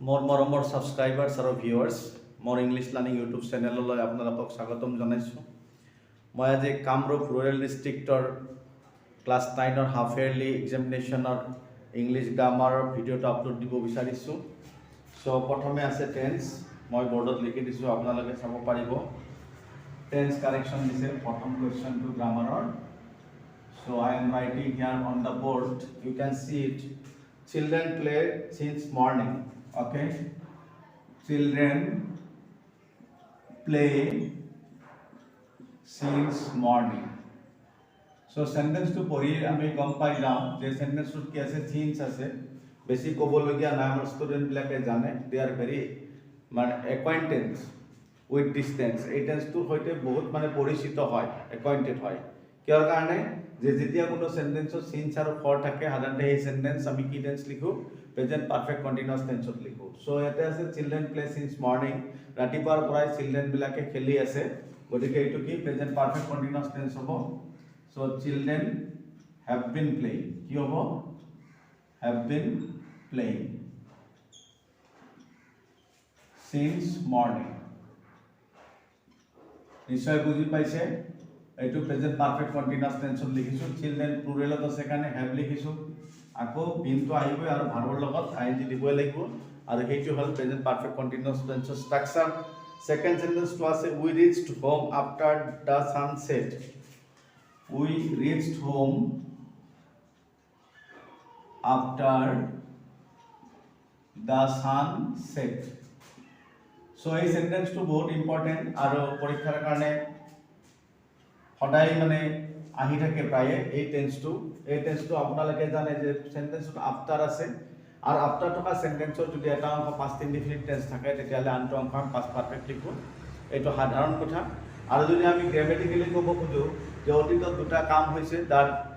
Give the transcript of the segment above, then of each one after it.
মোৰ মৰমৰ ছাবস্ক্ৰাইবাৰ্ছ আৰু ভিউৱাৰ্ছ মোৰ ইংলিছ লাৰ্নিং ইউটিউব চেনেললৈ আপোনালোকক স্বাগতম জনাইছোঁ। মই আজি কামৰূপ ৰুৰেল ডিষ্ট্ৰিক্টৰ ক্লাছ 9ৰ হাফ ইয়াৰলি এক্সামিনেশ্যনৰ ইংলিছ গ্ৰামাৰৰ ভিডিঅ'টো আপলোড দিব বিচাৰিছোঁ। চ' প্ৰথমে আছে টেন্স, মই বৰ্ডত লিখি দিছোঁ, আপোনালোকে চাব পাৰিব। টেন্স কাৰেকশ্যন দিছে প্ৰথম কুৱেশ্যনটো গ্ৰামাৰৰ। চ' I am writing here on the board, you can see it. Children play since morning. Okay, children play since morning. So sentence to পঢ়ি আমি গম পাই যাওঁ যে সেন্টেন্সত কি আছে, since আছে, বেছি ক'বলগীয়া নাই, আমাৰ ষ্টুডেণ্টবিলাকে জানে, they are very acquaintance with this tense। এই টেন্সটোৰ সৈতে বহুত পৰিচিত হয়, acquainted হয়। কিহৰ কাৰণে যে যেতিয়া কোনো সেন্টেন্সত since আৰু for থাকে, সাধাৰণতে এই সেন্টেন্স আমি কি টেন্স লিখো, প্ৰেজেন্ট পাৰফেক্ট কন্টিনিউয়াস টেন্সত লিখো। সো ইয়াতে আছে চিলড্ৰেন প্লে সিন্স মৰ্নিং, ৰাতিপুৱাৰ পৰাই চিলড্ৰেন বিলাকে খেলি আছে, গতিকে এইটো কি প্ৰেজেন্ট পাৰফেক্ট কন্টিনিউয়াস টেন্স হ'ব। So children have been playing, কি হ'ব, have been playing since morning. নিশ্চয় বুজি পাইছে, এইটো প্ৰেজেন্ট পাৰফেক্ট কন্টিনিউয়াস টেন্সত লিখিছো। চিলড্ৰেন প্লুৰেলত আছে কাৰণে হ্যাভ লিখিছো, আকৌ বিনটো আহিবই আৰু ভাৰ্বৰ লগত আইএনজি দিবই লাগিব, আৰু সেইটো হ'ল প্ৰেজেন্ট পাৰফেক্ট কন্টিনিউয়াস টেন্সৰ ষ্ট্ৰাকচাৰ। সেকেন্ড সেন্টেন্সটো আছে we reached home after the sunset. We reached home after the sunset. So এই সেন্টেন্সটো বহুত ইম্পৰ্টেন্ট আৰু পৰীক্ষাৰ কাৰণে সদায় আহি থাকে প্ৰায়ে এই টেন্সটো আপোনালোকে জানে যে সেন্টেন্সত আফটাৰ আছে, আৰু আফটাৰ থকা সেন্টেন্সৰ যদি এটা অংশ পাষ্ট ইনডিফিনিট টেন্স থাকে তেতিয়াহ'লে আনটো অংশ পাষ্ট পাৰফেক্ট লিখো, এইটো সাধাৰণ কথা। আৰু যদি আমি গ্ৰামেটিকেলি ক'ব খোজো যে অতীতত দুটা কাম হৈছে,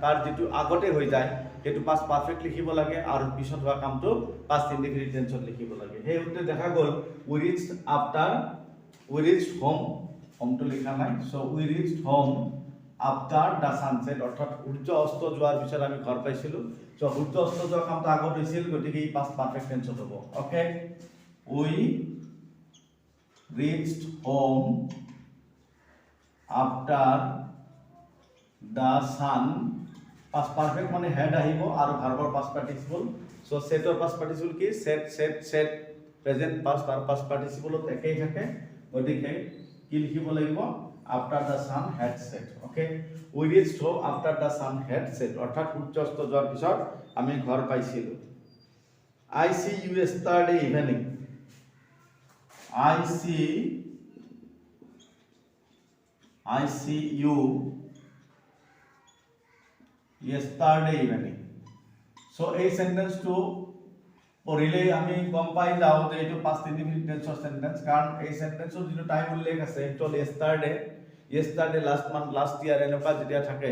তাৰ যিটো আগতে হৈ যায় সেইটো পাষ্ট পাৰফেক্ট লিখিব লাগে, আৰু পিছত হোৱা কামটো পাষ্ট ইনডিফিনিট টেন্সত লিখিব লাগে। সেই সূত্ৰে দেখা গ'ল উই ৰিচড আফটাৰ, উই ৰিচড হোম, হোমটো লিখা নাই, so we reached home after the sunset, অৰ্থাৎ সূৰ্য অস্ত যোৱাৰ পিছত আমি ঘৰ পাইছিলোঁ। সো সূৰ্য অস্ত যোৱাৰ কামটো আগত হৈছিল, গতিকে ই পাষ্ট পাৰফেক্ট টেন্সত হ'ব। Okay, we reached home after the sun, past perfect had আহিব আৰু ভাৰ্বৰ পাষ্ট পাৰ্টিচিপল। সো সেটৰ পাষ্ট পাৰ্টিচিপল কি, সেট প্ৰেজেন্ট পাষ্ট আৰু পাষ্ট পাৰ্টিচিপলত একেই থাকে, গতিকে কি লিখিব লাগিব, after the sun had set। okay, we reached home after the sun had set, অর্থাৎ সূর্য অস্ত যাওয়ার পিছত আমি ঘর পাইছিলো। I see you yesterday evening। I see you yesterday evening। so এই সেন্টেন্সটো পঢ়িলে আমি গম পাই যাওঁ যে এইটো পাষ্ট ইনডিফিনিট টেন্সৰ সেন্টেন্স, কাৰণ এই সেন্টেন্সৰ যিটো টাইম উল্লেখ আছে সেইটো হ'ল yesterday, last month, last year, এনেকুৱা যেতিয়া থাকে,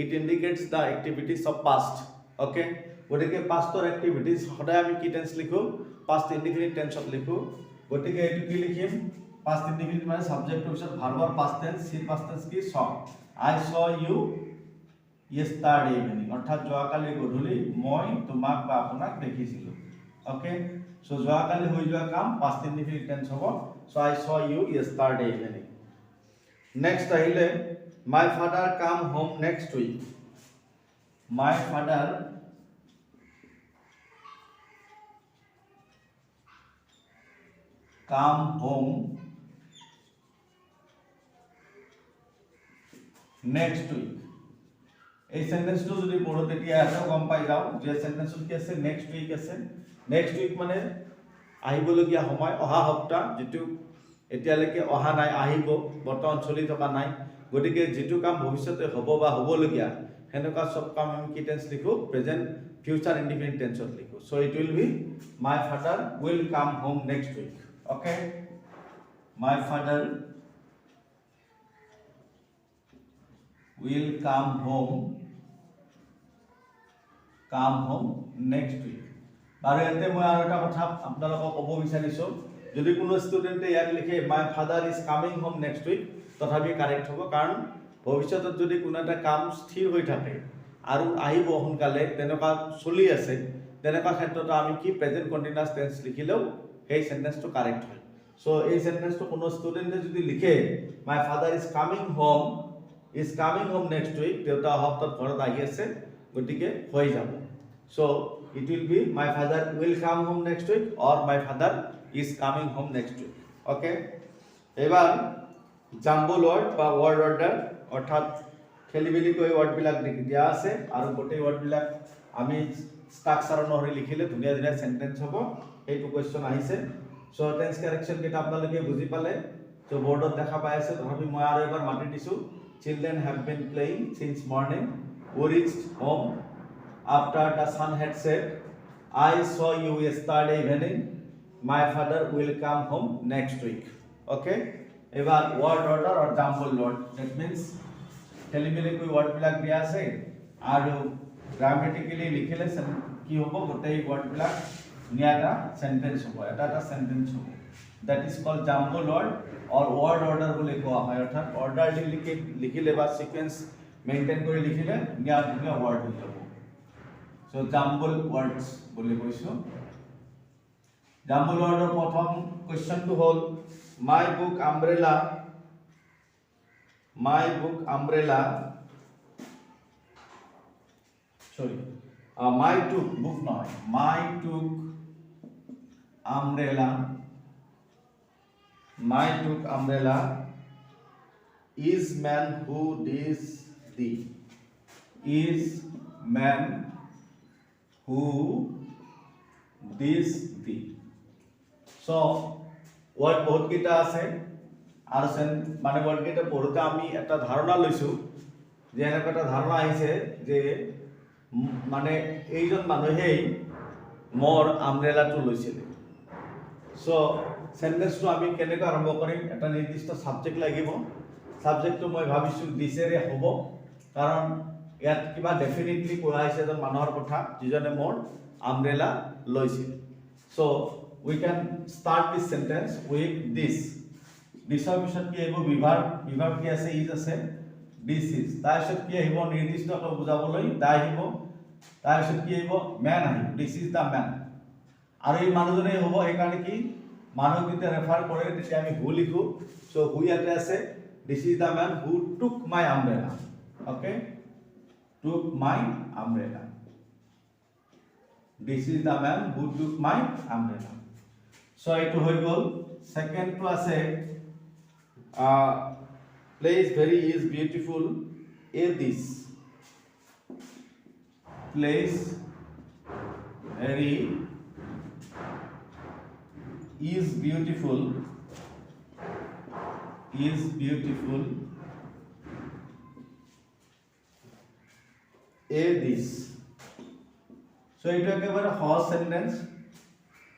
it indicates the activities of past। okay, গতিকে পাষ্টৰ এক্টিভিটিজ সদায় আমি কি টেন্স লিখো, পাষ্ট ইনডিফিনিট টেন্সত লিখো, গতিকে এইটো কি লিখিম, পাষ্ট ইনডিফিনিট সাবজেক্টৰ পিছত ভাৰ্বৰ পাষ্ট টেন্স, সি পাষ্ট টেন্স কি স। I saw you yesterday evening, অৰ্থাৎ যোৱাকালি গধূলি মই তোমাক বা আপোনাক দেখিছিলোঁ। okay, so যোৱাকালি হৈ যোৱা কাম পাষ্ট ইনডিফিনিট টেন্স হ'ব। so I saw you yesterday evening। next আহিলে my father come home next week। my father come home next week। এই সেন্টেন্সটো যদি পঢ়ো তেতিয়া এটাও গম পাই যাওঁ যে সেন্টেন্সত কি আছে, নেক্সট উইক আছে। নেক্সট উইক আহিবলগীয়া সময়, অহা সপ্তাহ, যিটো এতিয়ালৈকে অহা নাই, আহিব, বৰ্তমান চলি থকা নাই, গতিকে যিটো কাম ভৱিষ্যতে হ'ব বা হ'বলগীয়া সেনেকুৱা সব কাম আমি কি টেন্স লিখো, প্ৰেজেন্ট ফিউচাৰ ইনডিফিনিট টেন্সত লিখো। So it will be my father will come home next week. Okay, my father will come home next week। আৰু ইয়াতে মই আৰু এটা কথা আপোনালোকক ক'ব বিচাৰিছোঁ, যদি কোনো ষ্টুডেণ্টে ইয়াত লিখে my father is coming home next week, তথাপি কাৰেক্ট হ'ব, কাৰণ ভৱিষ্যতত যদি কোনো এটা কাম স্থিৰ হৈ থাকে আৰু আহিব সোনকালে, তেনেকুৱা চলি আছে, তেনেকুৱা ক্ষেত্ৰত আমি কি প্ৰেজেন্ট কন্টিনিউয়াস টেন্স লিখিলেও সেই সেন্টেন্সটো কারেক্ট হয় সো এই সেন্টেন্সটো কোনো স্টুডেন্টে যদি লিখে my father is coming home next week দেউতা সপ্তাহত ঘৰত আহি আছে গতিকে হৈ যাব so it will be my father will come home next week or my father is coming home next week okay এবার জাম্বল ওয়ার্ড বা ওয়ার্ড অর্ডার অর্থাৎ খেলিমেলি কৈ ওয়ার্ডবিলাক দিয়া আছে আৰু গোটেই ওয়াৰ্ডবিলাক আমি স্ট্ৰাকচাৰ অনুসৰি লিখিলে ধুনীয়া ধুনীয়া সেন্টেন্স হ'ব এইটো কোৱেশ্চন আহিছে সো টেন্স কাৰেকশন কেটা আপোনালোকে বুজি পালে তো বোৰ্ডত দেখা পাই আছে তথাপি মই আৰু এবাৰ মাতি দিছো children have been playing since morning we reached home after the sun had set I saw you yesterday evening my father will come home next week okay এবার word order or jumble word that means খেলিমেলি কৈ ওয়ার্ডবিলাক দিয়া আছে আৰু grammatically লিখিলে কি হ'ব গোটেই ওয়ার্ডবিলাক নিয়াটা সেন্টেন্স হ'ব এটা সেন্টেন্স হ'ব that is called jumble word or word order বলে কোৱা হয় অৰ্থাৎ অৰ্ডাৰলি লিখিলে বা সিকোয়েন্স মেইনটেইন কৰি লিখিলে নিয়া ধুনীয়া ওয়াৰ্ড হৈ যাব সো জাম্বল ওয়াৰ্ডস বলে কৈছো জাম্বল ওয়াৰ্ডৰ প্ৰথম কোৱেশ্চনটো হ'ল my book umbrella sorry my took book নহয় my took umbrella is man who digs thee is man who digs thee so word বহুত কেইটা আছে আর মানে ওয়ার্ড কেইটা পড়তে আমি একটা ধারণা লইছো যে এনেকুৱা একটা ধাৰণা আহিছে যে মানে এইজন মানুহেই মোৰ আমব্ৰেলাটো লৈছিল সো সেন্টেন্সটো আমি কেনেকৈ আৰম্ভ কৰিম এটা নিৰ্দিষ্ট সাবজেক্ট লাগিব সাবজেক্টটো মই ভাবিছো দিছেৰে হ'ব কাৰণ ইয়াত কিবা ডেফিনেটলি কোৱা হৈছে এজন মানুহৰ কথা যিজনে মোৰ আমব্ৰেলা লৈছিল so we can start this sentence with this disৰ পিছত কি আহিব বিভাৰ কি আছে ইজ আছে this is তাৰ পিছত কি আহিব নিৰ্দিষ্টকৈ বুজাবলৈ দা আহিব তাৰ পিছত কি আহিব ম্যান আহিব this is the man আৰু এই মানুহজনে হ'ব এই কাৰণে কি মানুহক যেতিয়া ৰেফাৰ কৰে তেতিয়া আমি হু লিখো সো হু ইয়াতে আছে this is the man who took my umbrella okay took my umbrella this is the man who took my umbrella so it হৈ গল সেকেন্ড টু আছে place very is beautiful a this place very is beautiful a this so এটা একেবারে সহজ sentence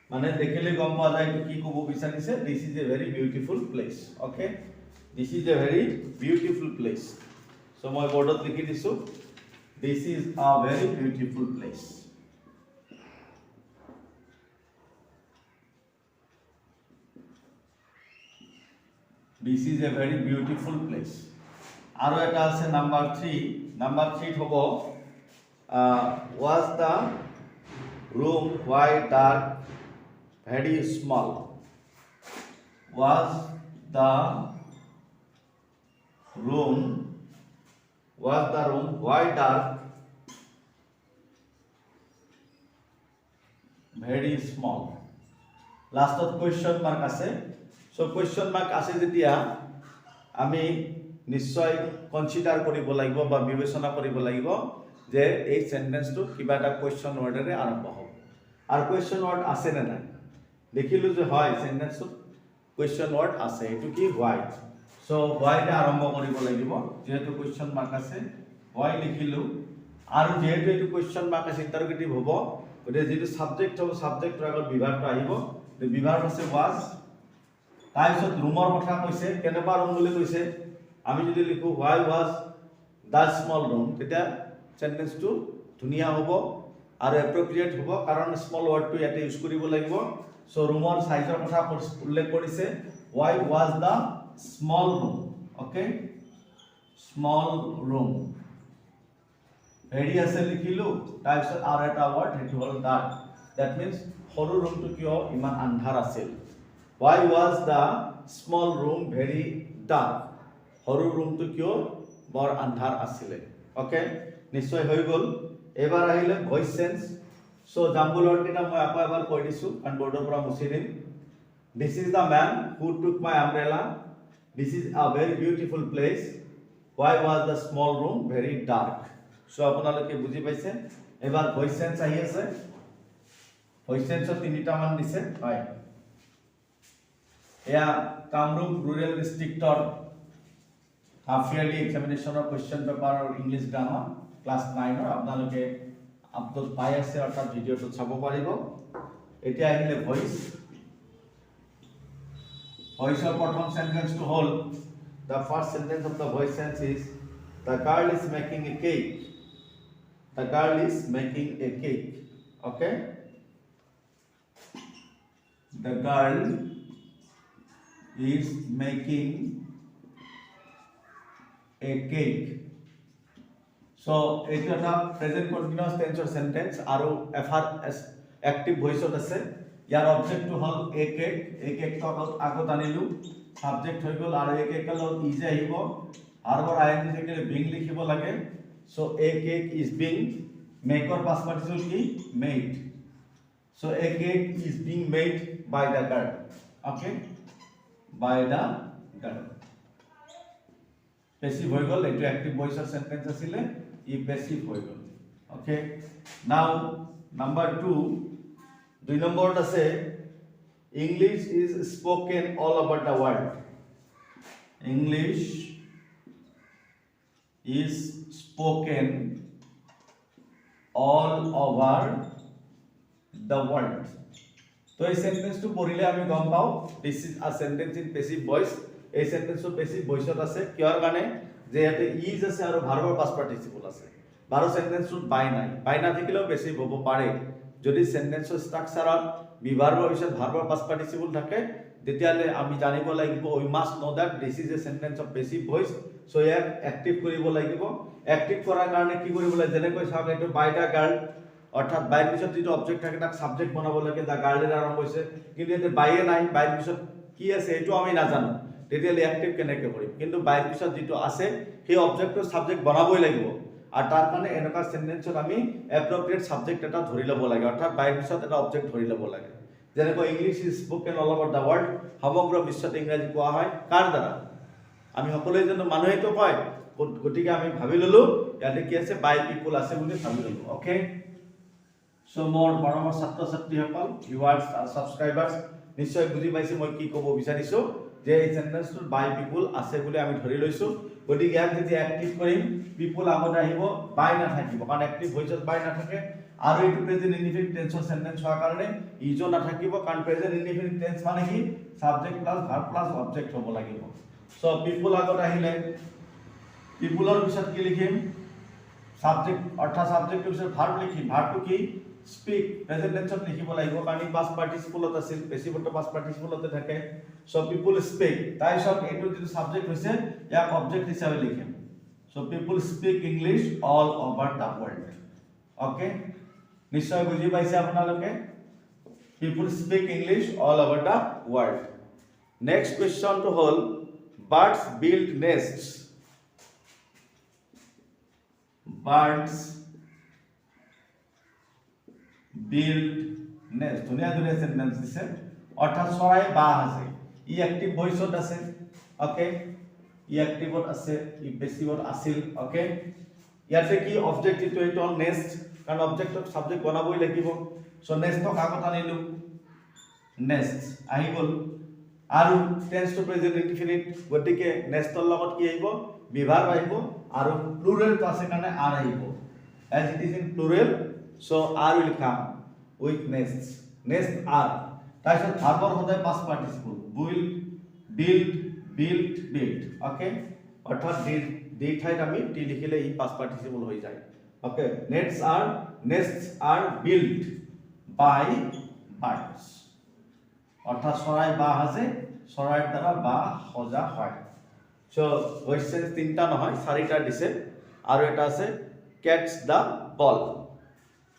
মানে দেখিলে গম পাওয়া যায় কি কব বিচাৰিছে this is a very beautiful place okay this is a very beautiful place so মই বোর্ডত লিখি দিছো this is a very beautiful place this is a very beautiful place আৰু এটা আছে নাম্বার 3 হ'ব was the room white dark very small was the room white dark very small last of question mark আছে so question mark আছে যেতিয়া আমি নিশ্চয় consider কৰিব লাগিব বা বিবেচনা কৰিব লাগিব যে এই সেন্টেন্সটো কিবা এটা কোৱেশ্চন ওয়াৰ্ডেৰে আৰম্ভ হ'ব আৰু কোৱেশ্চন ওয়াৰ্ড আছে নে নাই দেখিলো যে হয় সেন্টেন্সত কোৱেশ্চন ওয়াৰ্ড আছে এটো কি হোয়াইট সো হোয়াইট আৰম্ভ কৰিব লাগিব যেহেতু কোৱেশ্চন মাৰ্ক আছে হোয়াই লিখিলো আৰু যেহেতু এটো কোৱেশ্চন মাৰ্ক আছে ইন্টাৰগেটিভ হ'ব গতে যেটো সাবজেক্ট হ'ব সাবজেক্টৰ আগত বিভাগটো আহিব তে বিভাগ আছে was তাৰপিছত ৰুমৰ কথা কৈছে কেনেবা ৰুম বুলি কৈছে আমি যদি লিখো why was the small room তেতিয়া সেন্টেন্সটো ধুনিয়া হ'ব আৰু এপ্ৰোপ্ৰিয়েট হ'ব কাৰণ স্মল ওয়াৰ্ডটো ইয়াতে ইউজ কৰিব লাগিব সো ৰুমৰ সাইজৰ কথা উল্লেখ কৰিছে why was the small room okay small room very আছে লিখিলো তাৰপিছত আৰু এটা ৱৰ্ড সেইটো হ'ল ডাৰ্ক দ্যাট মিন্স সৰু ৰুমটো কিয় ইমান আন্ধাৰ আছিল why was the small room very dark সৰু ৰুমটো কিয় বৰ আন্ধাৰ আছিলে ওকে নিশ্চয় হৈ গ'ল এবাৰ আহিলে ভয়েস চেঞ্জ সো জাম্বুলৰ কিটা মই আকৌ এবাৰ কৈ দিছো কাৰণ বৰ্ডৰ পৰা মুছি দিম this is the man who took my umbrella this is a very beautiful place why was the small room very dark so আপোনালোকে বুজি পাইছে এবাৰ ভয়েস চেঞ্জ আহি আছে ভয়েস চেঞ্জৰ তিনিটা মান দিছে হয় এয়া কামৰূপ ৰুৰেল ডিস্ট্ৰিক্টৰ হাফ ইয়াৰলি এক্সামিনেশনৰ কোৱেশ্চন পেপাৰ আৰু ইংলিশ গ্ৰামাৰ ক্লাস 9 ৰ আপোনালোকে আপলোড পাই আছে অৰ্থাৎ ভিডিওটো চাব পাৰিব এতিয়া আহিলে ভয়েসৰ প্ৰথম সেন্টেন্সটো হ'ল the first sentence of the voice sense is the girl is making a cake the girl is making a cake okay the girl is making a cake so এটা এটা প্রেজেন্ট কন্টিনিউয়াস টেন্সৰ সেন্টেন্স আৰু এফআৰএস active ভয়েসত আছে ইয়াৰ অবজেক্টটো হ'ল a cake তো আগত আনিলো subject হৈ গ'ল আৰু a cake ৰ ইজ আহিব আৰবৰ আইএনজি থাকিলে বিং লিখিব লাগে so a cake is being মেকৰ পাস পাৰ্টিসিপল কি made so a cake is being made by the girl okay by the girl passive হৈ গ'ল এটো অ্যাক্টিভ ভয়েসৰ সেন্টেন্স আছিল ই passive হৈ গ'ল okay now number 2 দুই নম্বৰত আছে English is spoken all over the world English is spoken all over the world তো এই সেন্টেন্সটো পঢ়িলে আমি গম পাও this is a sentence in passive voice এই সেন্টেন্সটো প্যাসিভ ভয়েসত আছে কিয়ৰ কাৰণে যে ইয়াতে ইজ আছে আৰু ভাৰ্বৰ পাস পাৰ্টিসিপল আছে বাৰো সেন্টেন্সটো বাই না থাকিলেও প্যাসিভ হ'ব পাৰে যদি সেন্টেন্সৰ ষ্ট্ৰাকচাৰত বিভাৰ্বৰ পিছত ভাৰ্বৰ পাস পাৰ্টিসিপল থাকে তেতিয়ালে আমি জানিব লাগিব we must know that this is a sentence of passive voice so ইয়াক অ্যাক্টিভ কৰিব লাগিব অ্যাক্টিভ কৰাৰ কাৰণে কি কৰিব লাগে যেনেকৈ চাওক এইটো বাই দা গাৰ্ল অৰ্থাৎ বাইৰ পিছত যেটো অবজেক্ট থাকে তাক সাবজেক্ট বনাব লাগে দা গাৰ্লেৰ আৰম্ভ হৈছে কিন্তু এতে বাইয়ে নাই বাইৰ পিছত কি আছে এটো আমি নাজানো তেতিয়ালে অ্যাক্টিভ কেনেকৈ কৰিম কিন্তু বাইৰ পিছত যেটো আছে সেই অবজেক্টৰ সাবজেক্ট বনাবই লাগিব আৰ তাৰ কাৰণে এনেকা সেন্টেন্সত আমি এপ্ৰোপ্ৰিয়েট সাবজেক্ট এটা ধৰি লব লাগে অৰ্থাৎ বাইৰ পিছত এটা অবজেক্ট ধৰি লব লাগে যেনেকৈ English is spoken all over the world সমগ্ৰ বিশ্বত ইংৰাজী কোৱা হয় কাৰ দ্বাৰা আমি সকলোৱে যেন মানুহেটো কয় গতিকে আমি ভাবি ললো ইয়াতে কি আছে বাই পিপল আছে বুলি ভাবি ললো ওকে সো মোৰ মৰমৰ ছাত্ৰ ছাত্ৰীসকল ভিউৱাৰ্ছ আৰু সাবস্ক্ৰাইবাৰ্ছ নিশ্চয় বুজি পাইছে মই কি ক'ব বিচাৰিছো যে এই সেন্টেন্সটো বাই পিপল আছে বুলি আমি ধৰি লৈছো গতিকে ইয়াক যদি অ্যাক্টিভ কৰিম পিপল আগত আহিব বাই না থাকিব কাৰণ অ্যাক্টিভ ভয়েসত বাই না থাকে আৰু এইটো প্ৰেজেন্ট ইনডিফিনিট টেন্সৰ সেন্টেন্স হোৱাৰ কাৰণে ইজো না থাকিব কাৰণ প্ৰেজেন্ট ইনডিফিনিট টেন্স মানে কি subject plus verb plus object হ'ব লাগিব সো পিপল আগত আহিলে পিপলৰ পিছত কি লিখিম সাবজেক্ট অৰ্থাৎ সাবজেক্টৰ পিছত ভাৰ্ব লিখিম ভাৰ্বটো কি স্পিক প্ৰেজেন্ট টেন্সত লিখিব লাগিব কাৰণ ই পাস্ট পাৰ্টিসিপলত আছিল পেছিভটো পাস্ট পাৰ্টিসিপলতে থাকে সো পিপল স্পিক তাইছত এটো যেটো সাবজেক্ট হৈছে ইয়াক অবজেক্ট হিচাপে লিখিম so people speak English all over the world okay নিশ্চয় বুজি পাইছে আপোনালোকে people speak English all over the world next question to হল birds build nests birds build nest ধুনিয়া ধুনিয়া সেন্টেন্স দিছে অর্থাৎ চৰাই বাহ আছে ই অ্যাক্টিভ ভয়েসত আছে ওকে ই অ্যাক্টিভত আছে ই প্যাসিভত আছিল ওকে ইয়াতে কি অবজেক্ট ইটো ইটো নেস্ট কারণ অবজেক্টক সাবজেক্ট বনাবই লাগিব সো নেস্টক আগত আনিলো নেস্ট আহি গল আৰু টেন্স টু প্ৰেজেন্ট ইনডিফিনিট গতিকে নেস্টৰ লগত কি আহিব বিভাৰ্ব আহিব আৰু প্লুৰেল তো আছে কাৰণে আৰ আহিব as it is in plural so r will come with nests nest r তাইছত ভাৰ্বৰ সদায় পাস্ট পাৰ্টিসিপল build okay অর্থাৎ ডি ঠাইত আমি টি লিখিলে ই পাস্ট পার্টিসিপল হৈ যায় okay nests are built by birds অর্থাৎ চৰাই বাহ আছে চৰাইৰ দ্বাৰা বাহ সজা হয় সো ভয়েস চেঞ্জ তিনটা নহয় চাৰিটা দিছে আৰু এটা আছে catch the ball.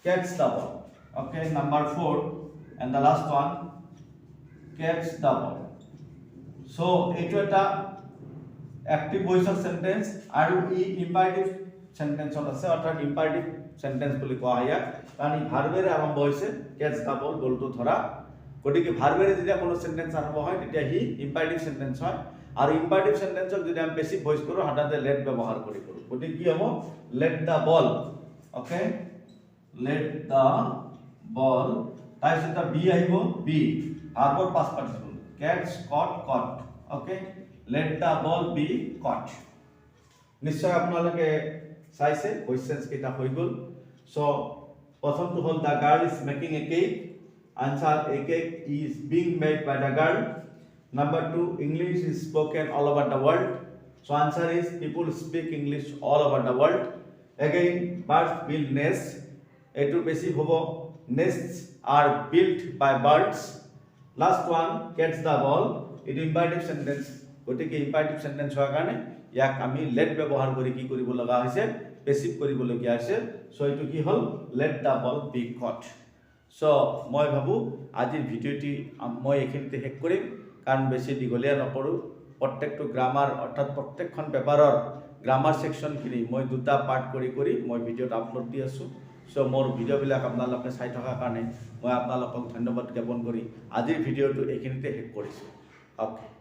Catch the ball. Okay, number 4 and the last one, catch the ball. So eto eta active voice of sentence aru imperative sentence আছে অর্থাৎ imperative sentence বুলি কোৱা হয় কাৰণ ই ভাৰ্বেৰে আৰম্ভ হৈছে catch the ball বলটো ধৰা গতিকে ভাৰ্বেৰে যেতিয়া কোনো সেন্টেন্স আৰম্ভ হয় তেতিয়া হি imperative sentence হয় আৰু imperative sentence যদি আমি পেসিভ ভয়েস কৰো হাতাতে let ব্যৱহাৰ কৰি কৰো গতিকে কি হ'ব let the ball. Okay, let the ball তাৰপিছত বি আহিব B ভাৰ্বৰ past participle catch caught. Okay, let the ball be caught. নিশ্চয় আপোনালোকে চাইছে কোৱেশ্চনস কেইটা হৈ গল সো প্ৰথমটো হল the girl is making a cake. Answer, a cake is being made by the girl. Number 2, English is spoken all over the world. So answer is people speak English all over the world. Again, birds build nests. Etu basic hobo nests are built by birds. Last one, catch the ball. It imperative sentence. গতিকে imperative sentence হোৱাৰ কাৰণে ইয়াক আমি let ব্যৱহাৰ কৰি কি কৰিব লগা হৈছে পেসিভ কৰিব লগা হৈছে সো এটো কি হল let the ball be caught. So মই ভাবো আজিৰ ভিডিওটি মই এখিনিতে শেষ কৰিম কাৰণ বেছি দীঘলীয়া নকৰো প্ৰত্যেকটো গ্ৰামাৰ অৰ্থাৎ প্ৰত্যেকখন পেপাৰৰ গ্ৰামাৰ সেকশনখিনি মই দুটা পাৰ্ট কৰি মই ভিডিওত আপলোড দি আছো সো মোৰ ভিডিওবিলাক আপোনালোকে চাই থকাৰ কাৰণে মই আপোনালোকক ধন্যবাদ জ্ঞাপন কৰি আজিৰ ভিডিওটো এখিনিতে শেষ কৰিছো। Okay.